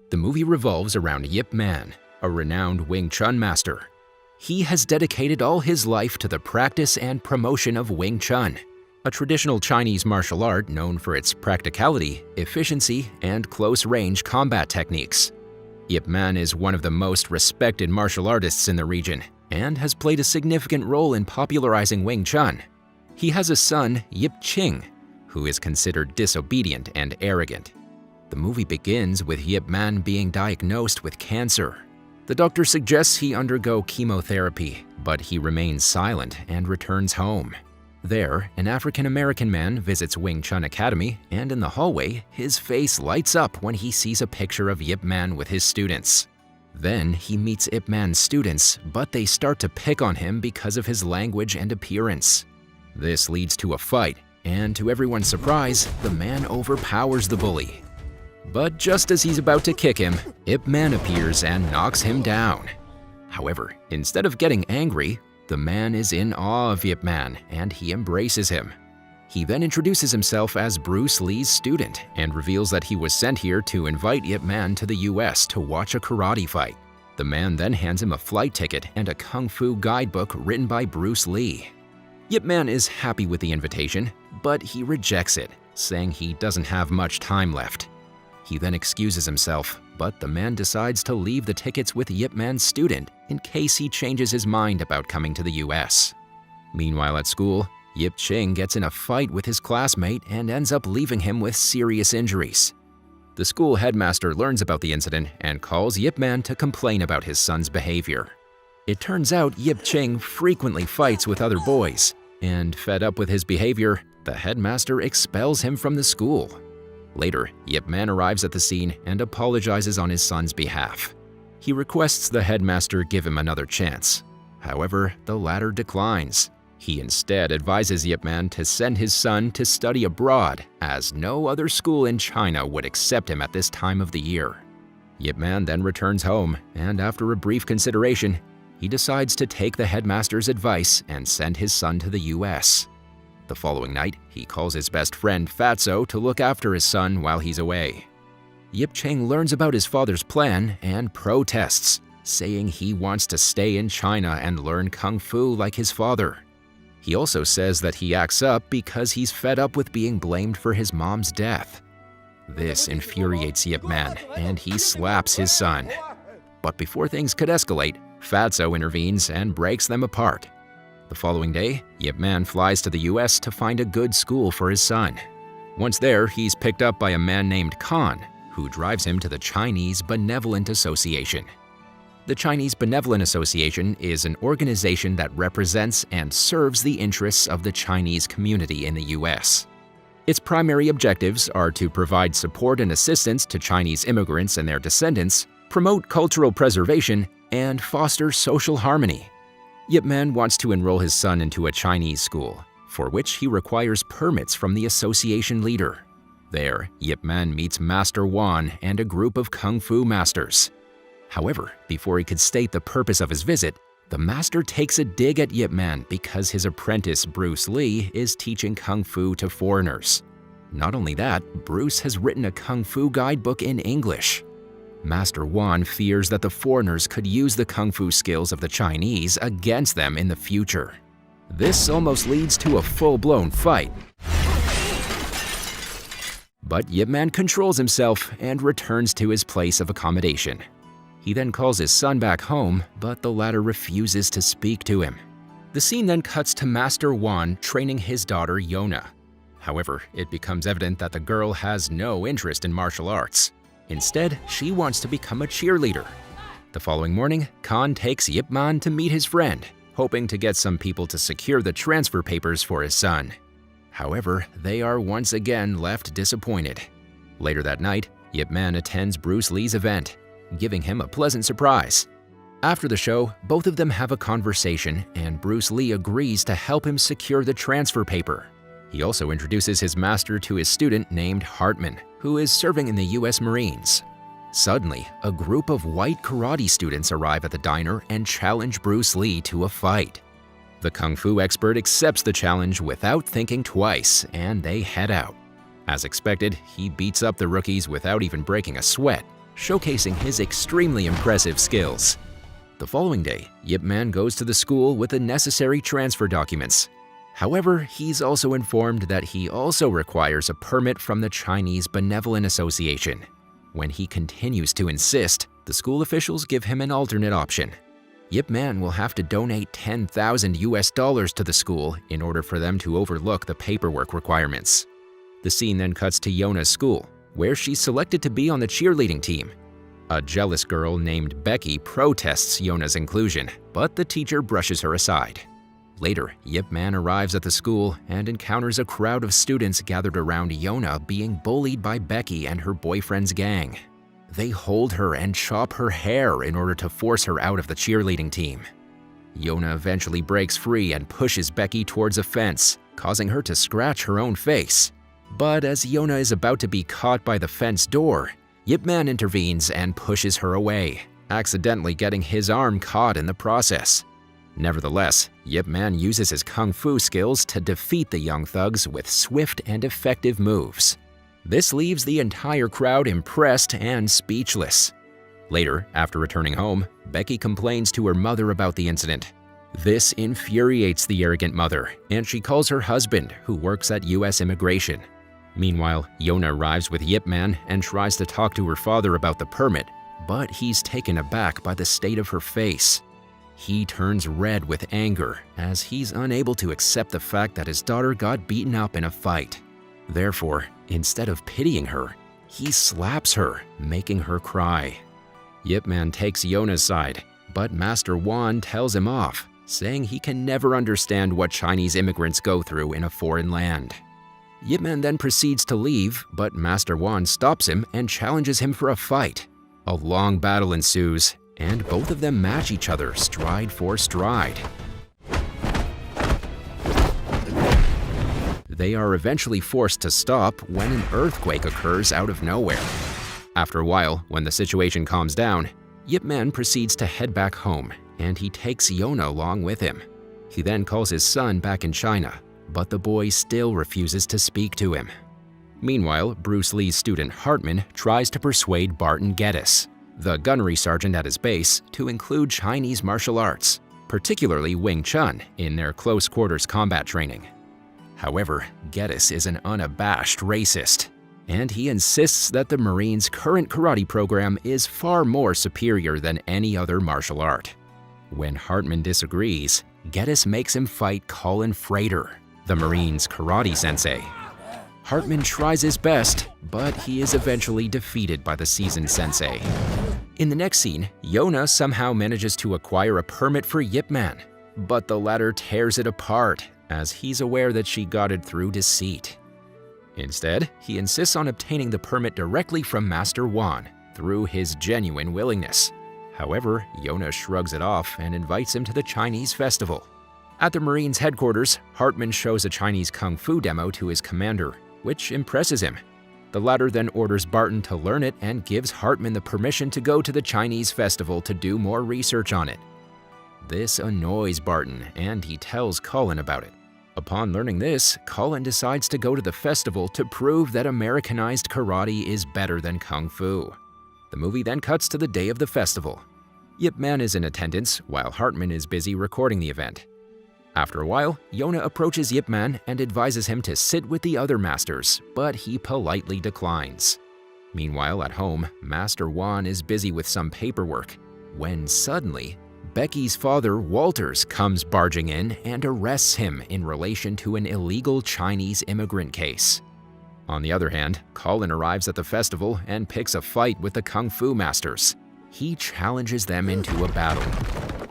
The movie revolves around Ip Man, a renowned Wing Chun master. He has dedicated all his life to the practice and promotion of Wing Chun, a traditional Chinese martial art known for its practicality, efficiency, and close-range combat techniques. Ip Man is one of the most respected martial artists in the region and has played a significant role in popularizing Wing Chun. He has a son, Ip Ching, who is considered disobedient and arrogant. The movie begins with Ip Man being diagnosed with cancer. The doctor suggests he undergo chemotherapy, but he remains silent and returns home. There, an African-American man visits Wing Chun Academy, and in the hallway, his face lights up when he sees a picture of Ip Man with his students. Then he meets Ip Man's students, but they start to pick on him because of his language and appearance. This leads to a fight, and to everyone's surprise, the man overpowers the bully. But just as he's about to kick him, Ip Man appears and knocks him down. However, instead of getting angry, the man is in awe of Ip Man and he embraces him. He then introduces himself as Bruce Lee's student and reveals that he was sent here to invite Ip Man to the US to watch a karate fight. The man then hands him a flight ticket and a kung fu guidebook written by Bruce Lee. Ip Man is happy with the invitation, but he rejects it, saying he doesn't have much time left. He then excuses himself, but the man decides to leave the tickets with Ip Man's student in case he changes his mind about coming to the US. Meanwhile at school, Ip Ching gets in a fight with his classmate and ends up leaving him with serious injuries. The school headmaster learns about the incident and calls Ip Man to complain about his son's behavior. It turns out Ip Ching frequently fights with other boys, and fed up with his behavior, the headmaster expels him from the school. Later, Ip Man arrives at the scene and apologizes on his son's behalf. He requests the headmaster give him another chance. However, the latter declines. He instead advises Ip Man to send his son to study abroad, as no other school in China would accept him at this time of the year. Ip Man then returns home, and after a brief consideration, he decides to take the headmaster's advice and send his son to the US. The following night, he calls his best friend Fatso to look after his son while he's away. Ip Ching learns about his father's plan and protests, saying he wants to stay in China and learn kung fu like his father. He also says that he acts up because he's fed up with being blamed for his mom's death. This infuriates Ip Man, and he slaps his son. But before things could escalate, Fatso intervenes and breaks them apart. The following day, Ip Man flies to the US to find a good school for his son. Once there, he's picked up by a man named Khan, who drives him to the Chinese Benevolent Association. The Chinese Benevolent Association is an organization that represents and serves the interests of the Chinese community in the US. Its primary objectives are to provide support and assistance to Chinese immigrants and their descendants, promote cultural preservation, and foster social harmony. Ip Man wants to enroll his son into a Chinese school, for which he requires permits from the association leader. There, Ip Man meets Master Wan and a group of kung fu masters. However, before he could state the purpose of his visit, the master takes a dig at Ip Man because his apprentice Bruce Lee is teaching kung fu to foreigners. Not only that, Bruce has written a kung fu guidebook in English. Master Wan fears that the foreigners could use the kung fu skills of the Chinese against them in the future. This almost leads to a full-blown fight. But Ip Man controls himself and returns to his place of accommodation. He then calls his son back home, but the latter refuses to speak to him. The scene then cuts to Master Wan training his daughter Yona. However, it becomes evident that the girl has no interest in martial arts. Instead, she wants to become a cheerleader. The following morning, Khan takes Ip Man to meet his friend, hoping to get some people to secure the transfer papers for his son. However, they are once again left disappointed. Later that night, Ip Man attends Bruce Lee's event, giving him a pleasant surprise. After the show, both of them have a conversation, and Bruce Lee agrees to help him secure the transfer paper. He also introduces his master to his student named Hartman, who is serving in the US Marines. Suddenly, a group of white karate students arrive at the diner and challenge Bruce Lee to a fight. The kung fu expert accepts the challenge without thinking twice, and they head out. As expected, he beats up the rookies without even breaking a sweat, showcasing his extremely impressive skills. The following day, Ip Man goes to the school with the necessary transfer documents. However, he's also informed that he also requires a permit from the Chinese Benevolent Association. When he continues to insist, the school officials give him an alternate option. Ip Man will have to donate $10,000 to the school in order for them to overlook the paperwork requirements. The scene then cuts to Yona's school, where she's selected to be on the cheerleading team. A jealous girl named Becky protests Yona's inclusion, but the teacher brushes her aside. Later, Ip Man arrives at the school and encounters a crowd of students gathered around Yona being bullied by Becky and her boyfriend's gang. They hold her and chop her hair in order to force her out of the cheerleading team. Yona eventually breaks free and pushes Becky towards a fence, causing her to scratch her own face. But as Yona is about to be caught by the fence door, Ip Man intervenes and pushes her away, accidentally getting his arm caught in the process. Nevertheless, Ip Man uses his kung fu skills to defeat the young thugs with swift and effective moves. This leaves the entire crowd impressed and speechless. Later, after returning home, Becky complains to her mother about the incident. This infuriates the arrogant mother, and she calls her husband, who works at U.S. Immigration. Meanwhile, Yona arrives with Ip Man and tries to talk to her father about the permit, but he's taken aback by the state of her face. He turns red with anger as he's unable to accept the fact that his daughter got beaten up in a fight. Therefore, instead of pitying her, he slaps her, making her cry. Ip Man takes Yona's side, but Master Wan tells him off, saying he can never understand what Chinese immigrants go through in a foreign land. Ip Man then proceeds to leave, but Master Wan stops him and challenges him for a fight. A long battle ensues, and both of them match each other stride for stride. They are eventually forced to stop when an earthquake occurs out of nowhere. After a while, when the situation calms down, Ip Man proceeds to head back home, and he takes Yona along with him. He then calls his son back in China, but the boy still refuses to speak to him. Meanwhile, Bruce Lee's student Hartman tries to persuade Barton Geddes, the gunnery sergeant at his base, to include Chinese martial arts, particularly Wing Chun, in their close quarters combat training. However, Geddes is an unabashed racist, and he insists that the Marines' current karate program is far more superior than any other martial art. When Hartman disagrees, Geddes makes him fight Colin Frater, the Marines' karate sensei. Hartman tries his best, but he is eventually defeated by the seasoned sensei. In the next scene, Yona somehow manages to acquire a permit for Ip Man, but the latter tears it apart as he's aware that she got it through deceit. Instead, he insists on obtaining the permit directly from Master Wan through his genuine willingness. However, Yona shrugs it off and invites him to the Chinese festival. At the Marines' headquarters, Hartman shows a Chinese kung fu demo to his commander, which impresses him. The latter then orders Barton to learn it and gives Hartman the permission to go to the Chinese festival to do more research on it. This annoys Barton, and he tells Colin about it. Upon learning this, Colin decides to go to the festival to prove that Americanized karate is better than kung fu. The movie then cuts to the day of the festival. Ip Man is in attendance while Hartman is busy recording the event. After a while, Yona approaches Ip Man and advises him to sit with the other masters, but he politely declines. Meanwhile, at home, Master Wan is busy with some paperwork, when suddenly, Becky's father, Walters, comes barging in and arrests him in relation to an illegal Chinese immigrant case. On the other hand, Colin arrives at the festival and picks a fight with the Kung Fu masters. He challenges them into a battle.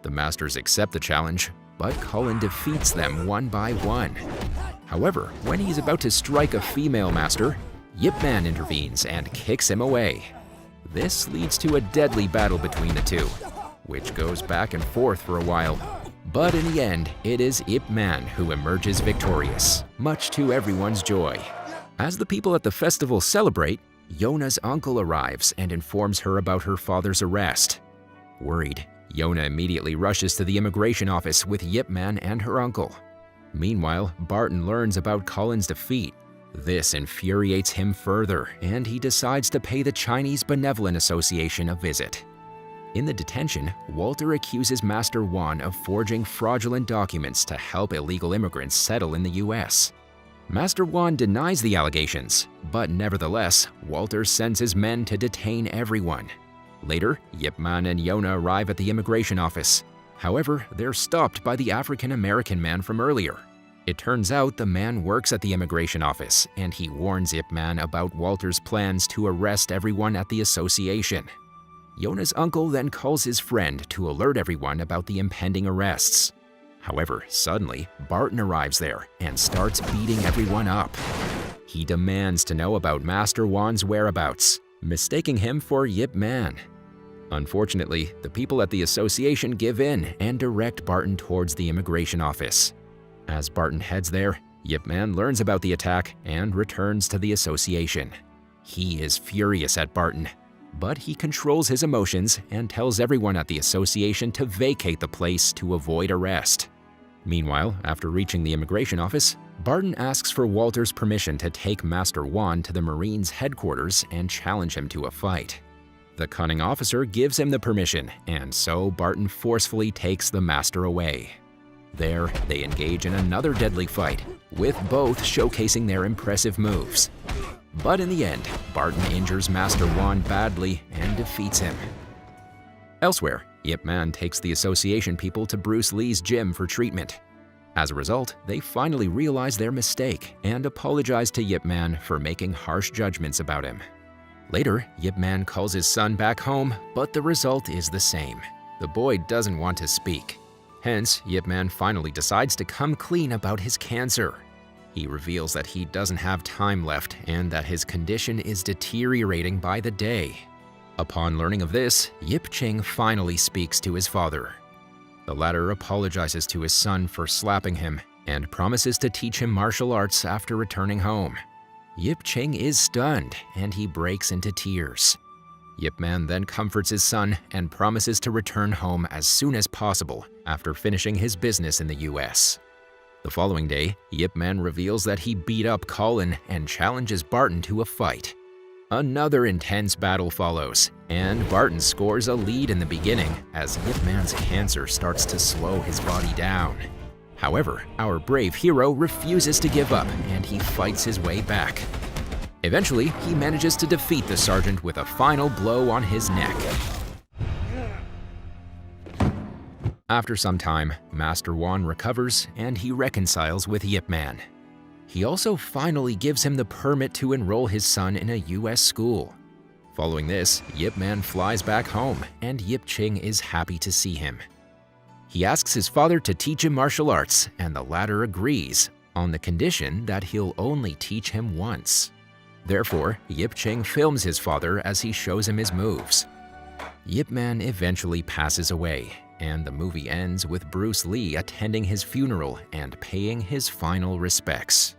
The masters accept the challenge, but Colin defeats them one by one. However, when he's about to strike a female master, Ip Man intervenes and kicks him away. This leads to a deadly battle between the two, which goes back and forth for a while. But in the end, it is Ip Man who emerges victorious, much to everyone's joy. As the people at the festival celebrate, Yona's uncle arrives and informs her about her father's arrest. Worried, Yona immediately rushes to the immigration office with Ip Man and her uncle. Meanwhile, Barton learns about Colin's defeat, This infuriates him further, and he decides to pay the Chinese Benevolent Association a visit. In the detention, Walter accuses Master Wan of forging fraudulent documents to help illegal immigrants settle in the U.S. Master Wan denies the allegations, but nevertheless, Walter sends his men to detain everyone. Later, Ip Man and Yona arrive at the immigration office. However, they're stopped by the African-American man from earlier. It turns out the man works at the immigration office, and he warns Ip Man about Walter's plans to arrest everyone at the association. Yona's uncle then calls his friend to alert everyone about the impending arrests. However, suddenly, Barton arrives there and starts beating everyone up. He demands to know about Master Wan's whereabouts, mistaking him for Ip Man. Unfortunately, the people at the association give in and direct Barton towards the immigration office. As Barton heads there, Ip Man learns about the attack and returns to the association. He is furious at Barton, but he controls his emotions and tells everyone at the association to vacate the place to avoid arrest. Meanwhile, after reaching the immigration office, Barton asks for Walter's permission to take Master Wan to the Marines' headquarters and challenge him to a fight. The cunning officer gives him the permission, and so Barton forcefully takes the Master away. There, they engage in another deadly fight, with both showcasing their impressive moves. But in the end, Barton injures Master Wan badly and defeats him. Elsewhere, Ip Man takes the association people to Bruce Lee's gym for treatment. As a result, they finally realize their mistake and apologize to Ip Man for making harsh judgments about him. Later, Ip Man calls his son back home, but the result is the same. The boy doesn't want to speak. Hence, Ip Man finally decides to come clean about his cancer. He reveals that he doesn't have time left and that his condition is deteriorating by the day. Upon learning of this, Ip Ching finally speaks to his father. The latter apologizes to his son for slapping him and promises to teach him martial arts after returning home. Ip Ching is stunned and he breaks into tears. Ip Man then comforts his son and promises to return home as soon as possible after finishing his business in the U.S. The following day, Ip Man reveals that he beat up Colin and challenges Barton to a fight. Another intense battle follows, and Barton scores a lead in the beginning as Ip Man's cancer starts to slow his body down. However, our brave hero refuses to give up and he fights his way back. Eventually, he manages to defeat the sergeant with a final blow on his neck. After some time, Master Wan recovers and he reconciles with Ip Man. He also finally gives him the permit to enroll his son in a U.S. school. Following this, Ip Man flies back home and Ip Ching is happy to see him. He asks his father to teach him martial arts and the latter agrees, on the condition that he'll only teach him once. Therefore, Ip Ching films his father as he shows him his moves. Ip Man eventually passes away, and the movie ends with Bruce Lee attending his funeral and paying his final respects.